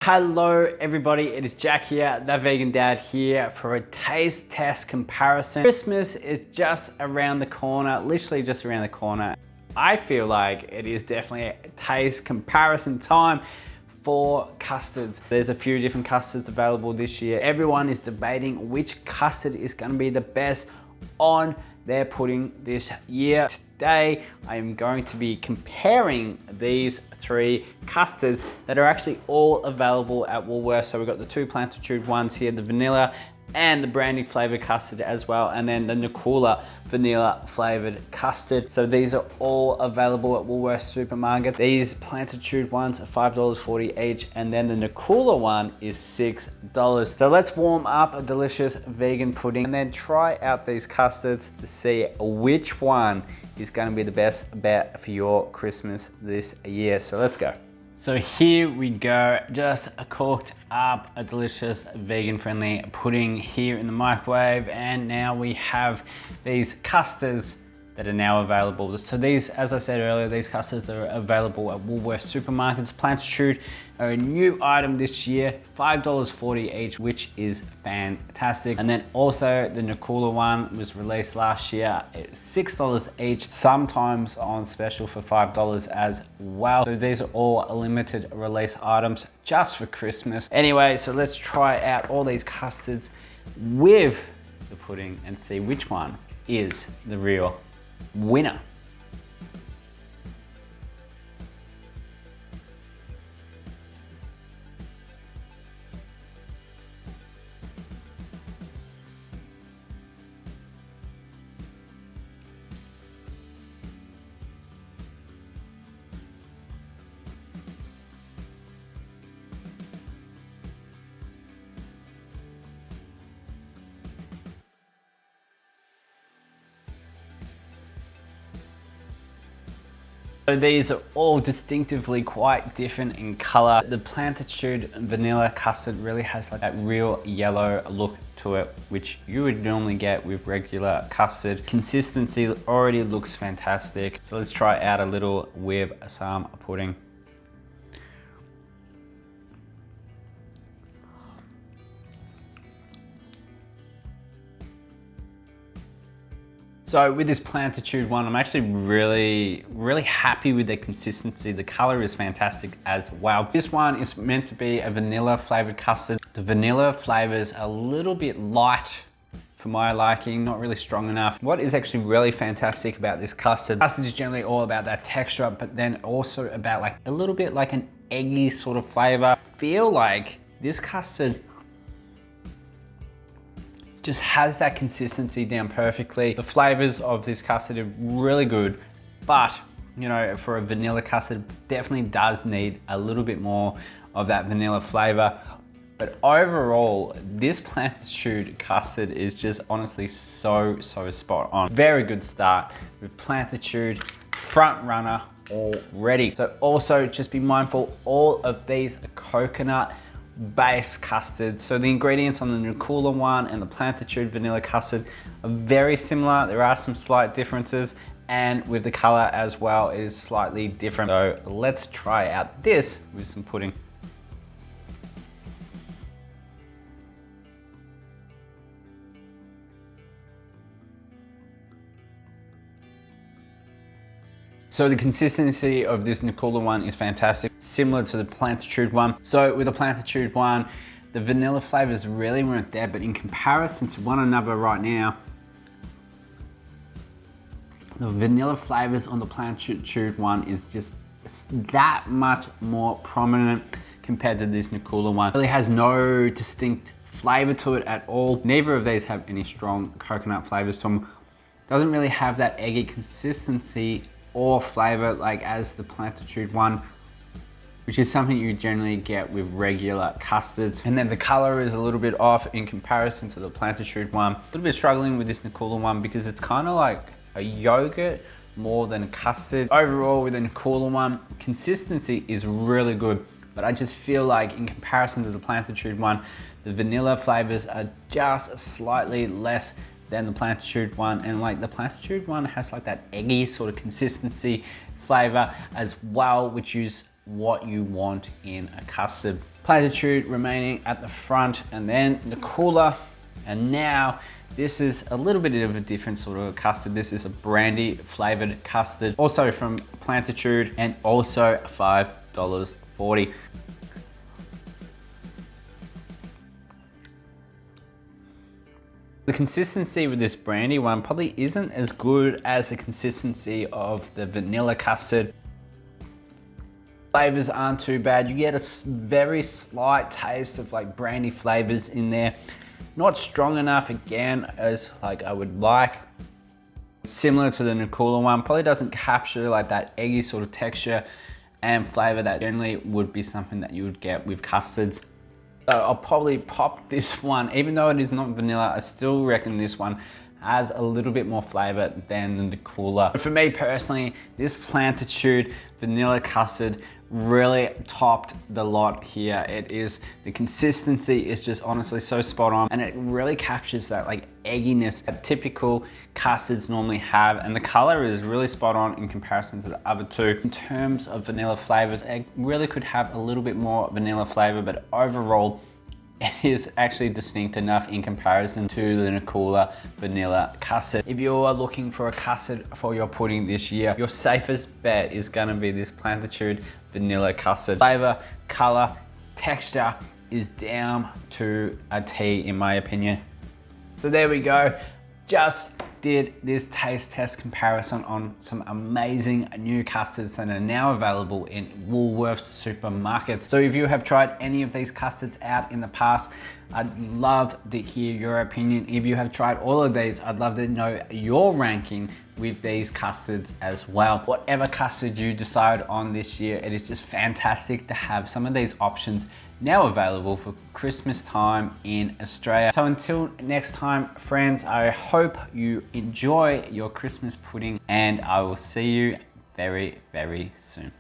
Hello everybody, it is Jack here, the Vegan Dad here for a taste test comparison. Christmas is just around the corner, literally just around the corner. I feel like it is definitely a taste comparison time for custards. There's a few different custards available this year. Everyone is debating which custard is going to be the best on their pudding this year. Today, I am going to be comparing these three custards that are actually all available at Woolworths. So we've got the two Plantitude ones here, the vanilla and the brandy flavored custard as well, and then the Nakula vanilla flavored custard. So these are all available at Woolworths supermarkets. These Plantitude ones are $5.40 each, and then the Nakula one is $6. So let's warm up a delicious vegan pudding and then try out these custards to see which one is going to be the best bet for your Christmas this year. So let's go. So here we go, just cooked up a delicious vegan friendly pudding here in the microwave, and now we have these custards that are now available. So these, as I said earlier, these custards are available at Woolworths supermarkets. Plantitude are a new item this year, $5.40 each, which is fantastic. And then also the Nakula one was released last year. It's $6 each, sometimes on special for $5 as well. So these are all limited release items just for Christmas. Anyway, so let's try out all these custards with the pudding and see which one is the real winner. So these are all distinctively quite different in color. The Plantitude Vanilla Custard really has like that real yellow look to it, which you would normally get with regular custard. Consistency already looks fantastic. So let's try out a little with some pudding. So with this Plantitude one, I'm actually really happy with the consistency. The color is fantastic as well. This one is meant to be a vanilla flavored custard. The vanilla flavor is a little bit light for my liking, not really strong enough. What is actually really fantastic about this custard is generally all about that texture, but then also about like a little bit like an eggy sort of flavor. I feel like this custard just has that consistency down perfectly. The flavors of this custard are really good, but you know, for a vanilla custard, definitely does need a little bit more of that vanilla flavor. But overall, this Plantitude custard is just honestly so spot on. Very good start with Plantitude, front runner already. So also just be mindful, all of these are coconut base custards. So the ingredients on the Nakula one and the Plantitude vanilla custard are very similar. There are some slight differences, and with the color as well, it is slightly different. So let's try out this with some pudding. So the consistency of this Nakula one is fantastic, similar to the Plantitude one. So with the Plantitude one, the vanilla flavors really weren't there, but in comparison to one another right now, the vanilla flavors on the Plantitude one is just that much more prominent compared to this Nakula one. It really has no distinct flavor to it at all. Neither of these have any strong coconut flavors to them. Doesn't really have that eggy consistency or flavor like as the Plantitude one, which is something you generally get with regular custards. And then the color is a little bit off in comparison to the Plantitude one. A little bit struggling with this Nakula one because it's kind of like a yogurt more than a custard. Overall with the Nakula one, consistency is really good, but I just feel like in comparison to the Plantitude one, the vanilla flavors are just slightly less than the Plantitude one, and like the Plantitude one has like that eggy sort of consistency flavor as well, which is what you want in a custard. Plantitude remaining at the front, and then Nakula. And now this is a little bit of a different sort of custard. This is a brandy flavored custard, also from Plantitude, and also $5.40. The consistency with this brandy one probably isn't as good as the consistency of the vanilla custard. Flavors aren't too bad. You get a very slight taste of like brandy flavors in there. Not strong enough again as like I would like. Similar to the Nakula one, probably doesn't capture like that eggy sort of texture and flavor that generally would be something that you would get with custards. So I'll probably pop this one, even though it is not vanilla, I still reckon this one has a little bit more flavor than the Nakula. For me personally, this Plantitude vanilla custard really topped the lot here. The consistency is just honestly so spot on, and it really captures that like egginess that typical custards normally have, and the color is really spot on in comparison to the other two. In terms of vanilla flavors, it really could have a little bit more vanilla flavor, but overall it is actually distinct enough in comparison to the Nakula vanilla custard. If you are looking for a custard for your pudding this year, your safest bet is gonna be this Plantitude vanilla custard. Flavor, color, texture is down to a T in my opinion. So there we go. Just did this taste test comparison on some amazing new custards that are now available in Woolworths supermarkets. So if you have tried any of these custards out in the past, I'd love to hear your opinion. If you have tried all of these, I'd love to know your ranking with these custards as well. Whatever custard you decide on this year, it is just fantastic to have some of these options now available for Christmas time in Australia. So until next time, friends, I hope you enjoy your Christmas pudding, and I will see you very, very soon.